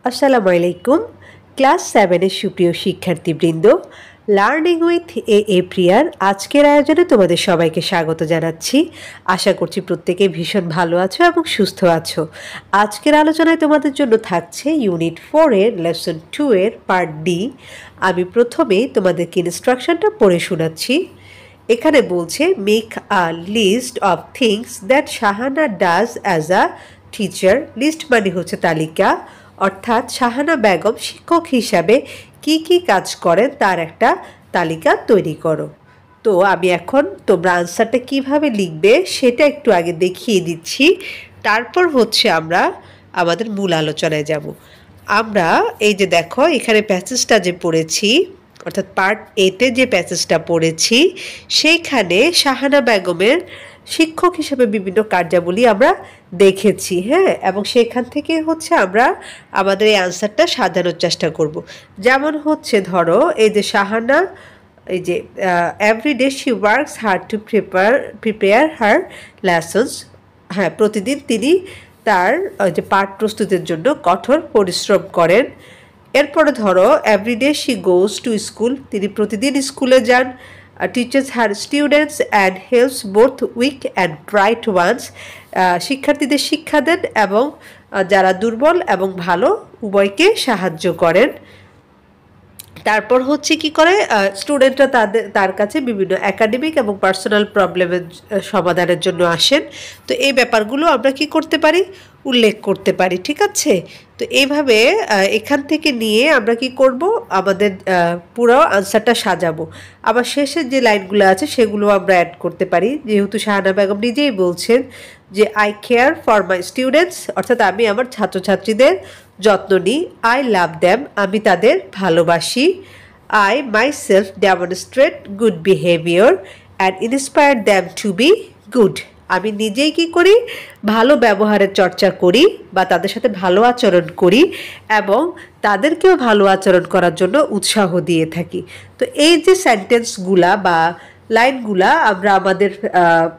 আসসালামু আলাইকুম। ক্লাস 7 এর সুপ্রিয় শিক্ষার্থীবৃন্দ, লার্নিং উইথ এ প্রিয়ার আজকের আয়োজনে তোমাদের সবাইকে স্বাগত জানাচ্ছি। আশা করছি প্রত্যেকে ভীষণ ভালো আছো এবং সুস্থ আছো। আজকের আলোচনায় তোমাদের জন্য থাকছে ইউনিট 4 এর লেসন 2 এর পার্ট ডি। আমি প্রথমেই তোমাদেরকে ইনস্ট্রাকশনটা পড়ে শোনাচ্ছি। এখানে বলছে make a list of things that Shahana does as a teacher. List মানে হচ্ছে তালিকা, অর্থাৎ শাহানা বেগম শিক্ষক হিসাবে কি কি কাজ করেন তার একটা তালিকা তৈরি করো। তো আমি এখন তোমরা আনসারটা কিভাবে লিখবে সেটা একটু আগে দেখিয়ে দিচ্ছি, তারপর হচ্ছে আমরা আমাদের মূল আলোচনায় যাব। আমরা এই যে দেখো এখানে প্যাসেজটা যে পড়েছি, অর্থাৎ পার্ট এতে যে প্যাসেজটা পড়েছি, সেইখানে শাহানা বেগমের শিক্ষক হিসেবে বিভিন্ন কার্যাবলী আমরা দেখেছি, হ্যাঁ, এবং সেখান থেকে হচ্ছে আমরা আমাদের এই আনসারটা সাজানোর চেষ্টা করব। যেমন হচ্ছে ধরো এই যে শাহানা, এই যে everyday she works hard to prepare her lessons. হ্যাঁ, প্রতিদিন তিনি তার যে পাঠ প্রস্তুতির জন্য কঠোর পরিশ্রম করেন। এরপরে ধরো everyday she goes to school, তিনি প্রতিদিন স্কুলে যান। Teaches her students and helps both weak and bright ones, শিক্ষার্থীদের শিক্ষা দেন এবং যারা দুর্বল এবং ভালো উভয়কে সাহায্য করেন। তারপর হচ্ছে কি করে, স্টুডেন্টরা তার কাছে বিভিন্ন একাডেমিক এবং পার্সোনাল প্রবলেমের সমাধানের জন্য আসেন। তো এই ব্যাপারগুলো আমরা কি করতে পারি, উল্লেখ করতে পারি, ঠিক আছে। তো এইভাবে এখান থেকে নিয়ে আমরা কি করব, আমাদের পুরো আনসারটা সাজাবো। আবার শেষের যে লাইনগুলো আছে সেগুলো আমরা অ্যাড করতে পারি, যেহেতু শাহানা বেগম নিজেই বলছেন যে eye care for my students, অর্থাৎ আমি আমার ছাত্রছাত্রীদের যত্ন নিই। আই লাভ দ্যাম, আমি তাদের ভালোবাসি। I myself demonstrate good behaviour and inspire them to be good, আমি নিজেই কি করি, ভালো ব্যবহারের চর্চা করি বা তাদের সাথে ভালো আচরণ করি এবং তাদেরকেও ভালো আচরণ করার জন্য উৎসাহ দিয়ে থাকি। তো এই যে সেন্টেন্সগুলা বা লাইনগুলা আমরা আমাদের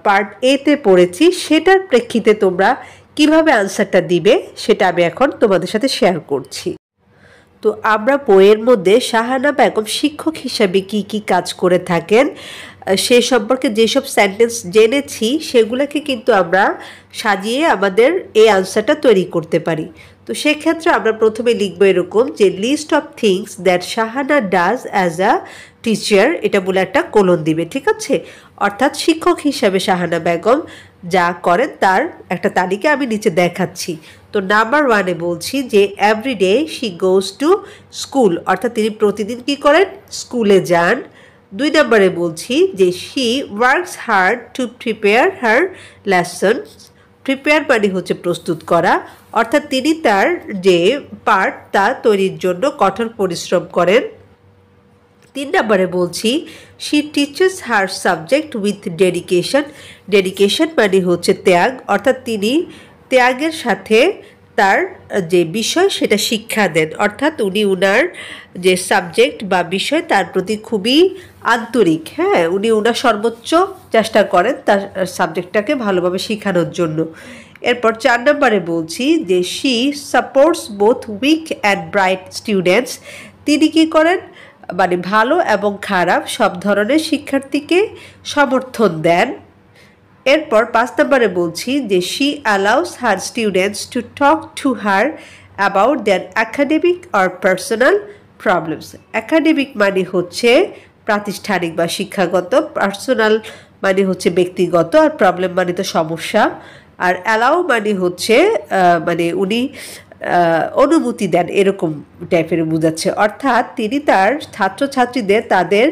পার্ট এতে পড়েছি, সেটার প্রেক্ষিতে তোমরা কিভাবে আনসারটা দিবে সেটা আমি এখন তোমাদের সাথে শেয়ার করছি। তো আমরা বইয়ের মধ্যে শাহানা বেগম শিক্ষক হিসাবে কি কি কাজ করে থাকেন সে সম্পর্কে যেসব সেন্টেন্স জেনেছি সেগুলোকে কিন্তু আমরা সাজিয়ে আমাদের এই আনসারটা তৈরি করতে পারি। তো সেক্ষেত্রে আমরা প্রথমে লিখবো এরকম যে list of things that Shahana does as a teacher, এটা বলে একটা কোলন দিবে, ঠিক আছে। অর্থাৎ শিক্ষক হিসাবে শাহানা বেগম যা করেন তার একটা তালিকা আমি নিচে দেখাচ্ছি। তো নাম্বার 1-এ বলছি যে everyday she goes to school, অর্থাৎ তিনি প্রতিদিন কি করেন, স্কুলে যান। 2 নম্বরে বলছি যে she works hard to prepare her lesson, prepare মানে হচ্ছে প্রস্তুত করা, অর্থাৎ তিনি তার যে পাঠ তা তৈরির জন্য কঠোর পরিশ্রম করেন। 3 নম্বরে বলছি she teachers her subject with dedication, dedication মানে হচ্ছে ত্যাগ, অর্থাৎ তিনি ত্যাগের সাথে তার যে বিষয় সেটা শিক্ষা দেন, অর্থাৎ উনি উনার যে সাবজেক্ট বা বিষয় তার প্রতি খুবই আন্তরিক, হ্যাঁ, উনি উনার সর্বোচ্চ চেষ্টা করেন তার সাবজেক্টটাকে ভালোভাবে শেখানোর জন্য। এরপর 4 নম্বরে বলছি যে she supports both weak and bright students, তিনি কী করেন, মানে ভালো এবং খারাপ সব ধরনের শিক্ষার্থীকে সমর্থন দেন। এরপর 5 নম্বরে বলছি যে she allows her students to talk to her about their academic or personal problems. Academic মানে হচ্ছে প্রাতিষ্ঠানিক বা শিক্ষাগত, পার্সোনাল মানে হচ্ছে ব্যক্তিগত, আর প্রবলেম মানে তো সমস্যা, আর অ্যালাউ মানে হচ্ছে মানে উনি অনুমতি দেন, এরকম টাইপের বোঝাচ্ছে। অর্থাৎ তিনি তার ছাত্রছাত্রীদের তাদের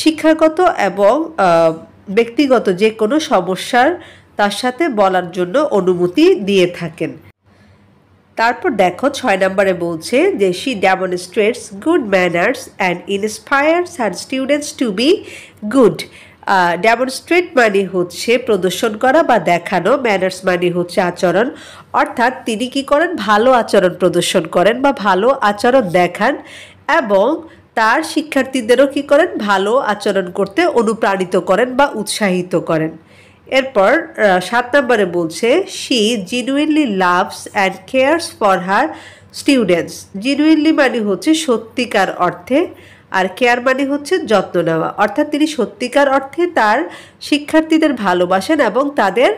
শিক্ষাগত এবং ব্যক্তিগত যে কোনো সমস্যার তার সাথে বলার জন্য অনুমতি দিয়ে থাকেন। তারপর দেখো 6 নম্বরে বলছে যে she demonstrates good manners and inspires her students to be good. Demonstrate মানে হচ্ছে প্রদর্শন করা বা দেখানো, ম্যানার্স মানে হচ্ছে আচরণ, অর্থাৎ তিনি কি করেন, ভালো আচরণ প্রদর্শন করেন বা ভালো আচরণ দেখান এবং তার শিক্ষার্থীদেরও কি করেন, ভালো আচরণ করতে অনুপ্রাণিত করেন বা উৎসাহিত করেন। এরপর 7 নম্বরে বলছে she genuinely loves and cares for her students. Genuinely মানে হচ্ছে সত্যিকার অর্থে, আর কেয়ার মানে হচ্ছে যত্ন নেওয়া, অর্থাৎ তিনি সত্যিকার অর্থে তার শিক্ষার্থীদের ভালোবাসেন এবং তাদের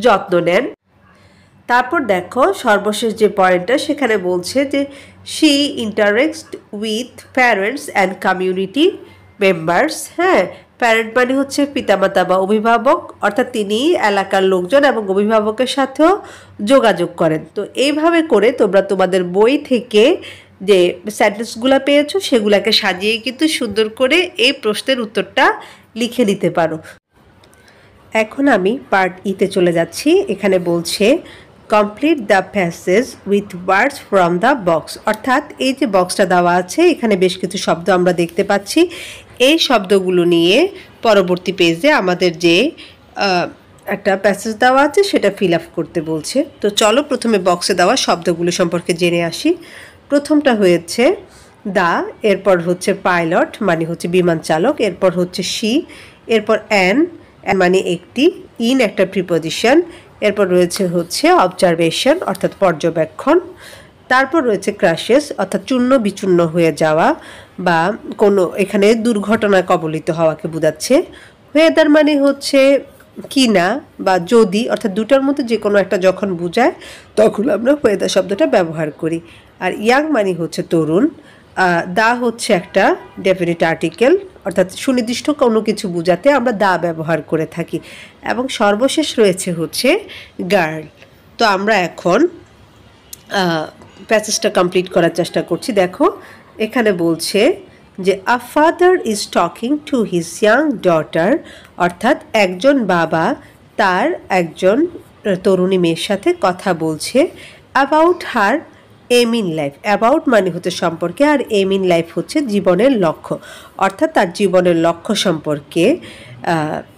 যত্ন নেন। তারপর দেখো সর্বশেষ যে পয়েন্টটা, সেখানে বলছে যে she interact with parents and community members. হ্যাঁ, প্যারেন্ট মানে হচ্ছে পিতামাতা বা অভিভাবক, অর্থাৎ তিনি এলাকার লোকজন এবং অভিভাবকের সাথেও যোগাযোগ করেন। তো এইভাবে করে তোমরা তোমাদের বই থেকে যে সেন্টেন্সগুলো পেয়েছো সেগুলোকে সাজিয়ে কিন্তু সুন্দর করে এই প্রশ্নের উত্তরটা লিখে নিতে পারো। এখন আমি পার্ট ইতে চলে যাচ্ছি। এখানে বলছে complete the passage with words from the box, অর্থাৎ এই যে বক্সটা দেওয়া আছে এখানে বেশ কিছু শব্দ আমরা দেখতে পাচ্ছি। এই শব্দগুলো নিয়ে পরবর্তী পেজে আমাদের যে একটা প্যাসেজ দেওয়া আছে সেটা ফিল আপ করতে বলছে। তো চলো প্রথমে বক্সে দেওয়া শব্দগুলো সম্পর্কে জেনে আসি। প্রথমটা হয়েছে দা, এরপর হচ্ছে পাইলট মানে হচ্ছে বিমান চালক, এরপর হচ্ছে শি, এরপর অ্যান মানে একটি, ইন একটা প্রিপোজিশন, এরপর রয়েছে হচ্ছে অবজারভেশন অর্থাৎ পর্যবেক্ষণ, তারপর রয়েছে ক্র্যাশেস অর্থাৎ চূর্ণ বিচূর্ণ হয়ে যাওয়া বা কোনো এখানে দুর্ঘটনায় কবলিত হওয়াকে বোঝাচ্ছে। ওয়েদার মানে হচ্ছে কিনা বা যদি, অর্থাৎ দুটার মধ্যে যে কোনো একটা যখন বোঝায় তখন আমরা ওয়েদার শব্দটা ব্যবহার করি। আর ইয়াং মানে হচ্ছে তরুণ, দা হচ্ছে একটা ডেফিনিট আর্টিকেল অর্থাৎ সুনির্দিষ্ট কোনো কিছু বোঝাতে আমরা দা ব্যবহার করে থাকি, এবং সর্বশেষ রয়েছে হচ্ছে গার্ল। তো আমরা এখন প্যাসেজটা কমপ্লিট করার চেষ্টা করছি। দেখো এখানে বলছে যে আ father is talking to his young daughter, অর্থাৎ একজন বাবা তার একজন তরুণী মেয়ের সাথে কথা বলছে about her aim in life. About মানে হচ্ছে সম্পর্কে, আর এম ইন লাইফ হচ্ছে জীবনের লক্ষ্য, অর্থাৎ তার জীবনের লক্ষ্য সম্পর্কে।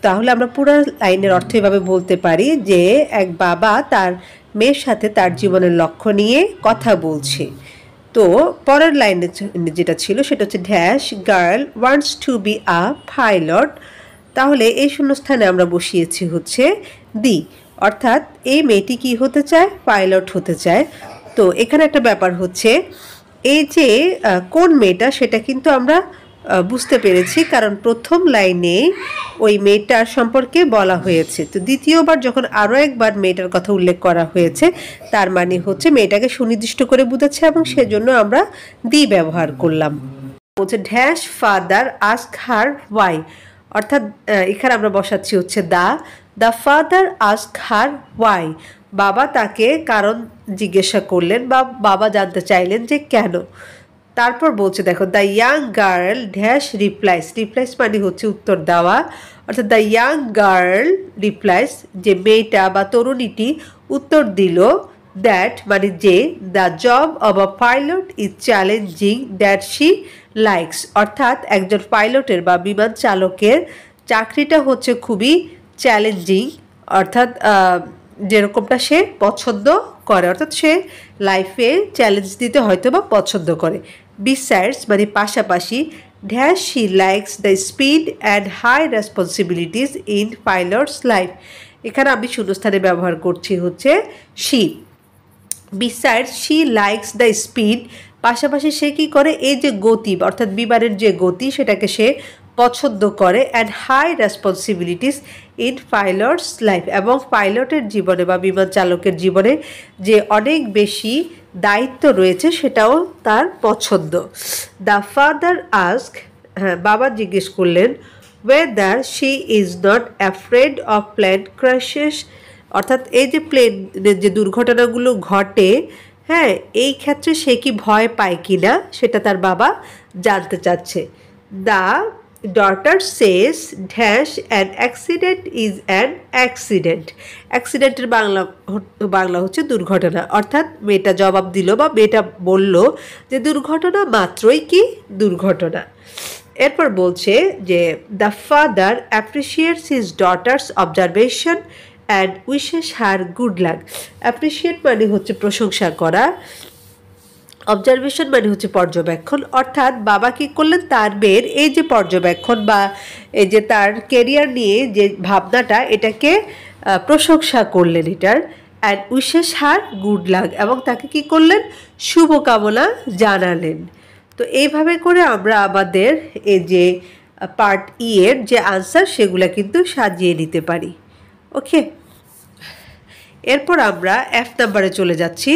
তাহলে আমরা পুরো লাইনের অর্থ এভাবে বলতে পারি যে এক বাবা তার মেয়ের সাথে তার জীবনের লক্ষ্য নিয়ে কথা বলছে। তো পরের লাইনে যেটা ছিল সেটা হচ্ছে dash girl wants to be a pilot. তাহলে এই শূন্যস্থানে আমরা বসিয়েছি হচ্ছে দি, অর্থাৎ এই মেয়েটি কি হতে চায়, পাইলট হতে চায়। তো এখানে একটা ব্যাপার হচ্ছে এই যে কোন মেয়েটা সেটা কিন্তু আমরা বুঝতে পেরেছি, কারণ প্রথম লাইনে ওই মেয়েটার সম্পর্কে বলা হয়েছে। তো দ্বিতীয়বার যখন আরও একবার মেয়েটার কথা উল্লেখ করা হয়েছে তার মানে হচ্ছে মেয়েটাকে সুনির্দিষ্ট করে বোঝাচ্ছে, এবং সেজন্য আমরা দি ব্যবহার করলাম। বলছে dash father ask her why, অর্থাৎ এখানে আমরা বসাচ্ছি হচ্ছে the father ask her why, বাবা তাকে কারণ জিজ্ঞাসা করলেন বা বাবা জানতে চাইলেন যে কেন। তারপর বলছে দেখো the young girl dash replies, replies মানে হচ্ছে উত্তর দেওয়া, অর্থাৎ দ্য ইয়াং গার্ল রিপ্লাইস যে মেয়েটা বা তরুণীটি উত্তর দিল দ্যাট মানে যে the job of a pilot is challenging that she likes, অর্থাৎ একজন পাইলটের বা বিমান চালকের চাকরিটা হচ্ছে খুবই চ্যালেঞ্জিং, অর্থাৎ যেরকমটা সে পছন্দ করে, অর্থাৎ সে লাইফে চ্যালেঞ্জ দিতে হয়তো বা পছন্দ করে। বিসাইডস মানে পাশাপাশি dash she likes the speed and high responsibilities in pilot's life. এখানে আমি শূন্যস্থানে ব্যবহার করছি হচ্ছে she. Besides she likes the speed, পাশাপাশি সে কী করে, এই যে গতি অর্থাৎ বিমানের যে গতি সেটাকে সে পছন্দ করে, and high responsibilities in pilot's life, এবং পাইলটের জীবনে বা বিমান চালকের জীবনে যে অনেক বেশি দায়িত্ব রয়েছে সেটাও তার পছন্দ। দ্য ফাদার আস্ক, হ্যাঁ বাবা জিজ্ঞেস করলেন whether she is not afraid of plane crashes, অর্থাৎ এই যে প্লেনের যে দুর্ঘটনাগুলো ঘটে, হ্যাঁ এই ক্ষেত্রে সে কি ভয় পায় কি না সেটা তার বাবা জানতে চাচ্ছে। The daughter says dash an accident is an accident, অ্যাক্সিডেন্টের বাংলা হচ্ছে দুর্ঘটনা, অর্থাৎ মেয়েটা জবাব দিল বা মেয়েটা বলল যে দুর্ঘটনা মাত্রই কি দুর্ঘটনা। এরপর বলছে যে the father appreciates his daughters observation and wishes her good luck. Appreciate মানে হচ্ছে প্রশংসা করা, অবজারভেশন মানে হচ্ছে পর্যবেক্ষণ, অর্থাৎ বাবা কী করলেন তার মেয়ের এই যে পর্যবেক্ষণ বা এই যে তার কেরিয়ার নিয়ে যে ভাবনাটা এটাকে প্রশংসা করলেন এটার, and wishes her good luck, এবং তাকে কি করলেন, শুভকামনা জানালেন। তো এইভাবে করে আমরা আমাদের এই যে পার্ট ই এর যে আনসার সেগুলো কিন্তু সাজিয়ে নিতে পারি। ওকে, এরপর আমরা এফ নাম্বারে চলে যাচ্ছি।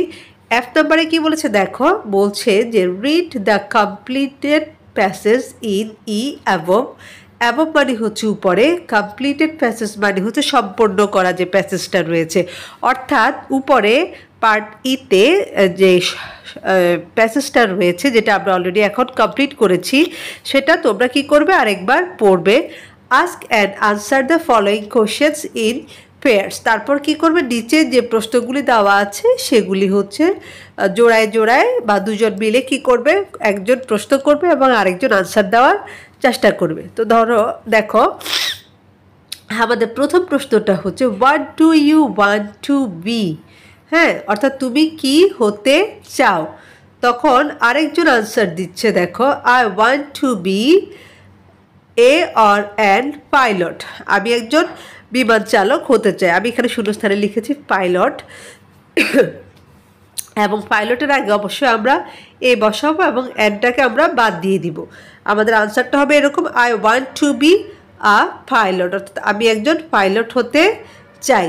এফ নাম্বারে কি বলেছে দেখো, বলছে যে read the completed passage in E above. Above মানে হচ্ছে উপরে, কমপ্লিটেড প্যাসেজ মানে হচ্ছে সম্পন্ন করা যে প্যাসেজটা রয়েছে, অর্থাৎ উপরে পার্ট ইতে যে প্যাসেজটা রয়েছে যেটা আমরা অলরেডি এখন কমপ্লিট করেছি, সেটা তোমরা কি করবে, আরেকবার পড়বে। Ask and answer the following questions in pairs. তারপর কি করবে, নিচে যে প্রশ্নগুলি দেওয়া আছে সেগুলি হচ্ছে জোড়ায় জোড়ায় বা দুজন মিলে কি করবে, একজন প্রশ্ন করবে এবং আরেকজন আনসার দেওয়ার চেষ্টা করবে। তো ধরো দেখো, আমাদের প্রথম প্রশ্নটা হচ্ছে what do you want to be. হ্যাঁ, অর্থাৎ তুমি কি হতে চাও। তখন আরেকজন আনসার দিচ্ছে, দেখো I want to be a or an pilot. আমি একজন বিমান চালক হতে চাই। আমি এখানে শূন্যস্থানে লিখেছি পাইলট, এবং পাইলটের আগে অবশ্যই আমরা এ বসাবো এবং অ্যানটাকে আমরা বাদ দিয়ে দিব। আমাদের আনসারটা হবে এরকম, I want to be a pilot, অর্থাৎ আমি একজন পাইলট হতে চাই।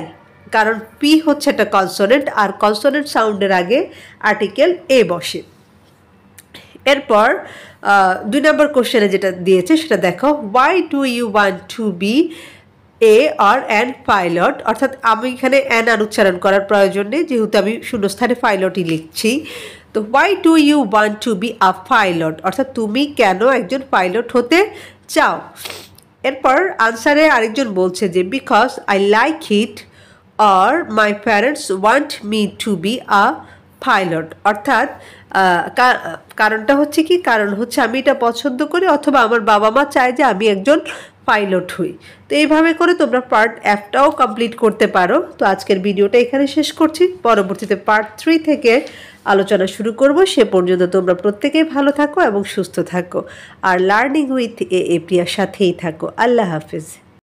কারণ পি হচ্ছে একটা কনসোনেন্ট, আর কনসোনেন্ট সাউন্ডের আগে আর্টিকেল এ বসে। এরপর 2 নম্বর কোশ্চেনে যেটা দিয়েছে সেটা দেখো, why do you want to be a or an pilot. অর্থাৎ আমি এখানে অ্যান আর উচ্চারণ করার প্রয়োজন নেই, যেহেতু আমি শূন্যস্থানে পাইলটই লিখছি। তো why do you want to be a pilot, অর্থাৎ তুমি কেন একজন পাইলট হতে চাও। এরপর আনসারে আরেকজন বলছে যে because I like it or my parents want me two be a pilot. অর্থাৎ কারণটা হচ্ছে কি, কারণ হচ্ছে আমি এটা পছন্দ করি অথবা আমার বাবা মা চায় যে আমি একজন পাইলট হই। তো এইভাবে করে তোমরা পার্ট এফটাও কমপ্লিট করতে পারো। তো আজকের ভিডিওটা এখানে শেষ করছি, পরবর্তীতে পার্ট 3 থেকে আলোচনা শুরু করব। সে পর্যন্ত তোমরা প্রত্যেকেই ভালো থাকো এবং সুস্থ থাকো, আর লার্নিং উইথ এ প্রিয়ার সাথেই থাকো। আল্লাহ হাফিজ।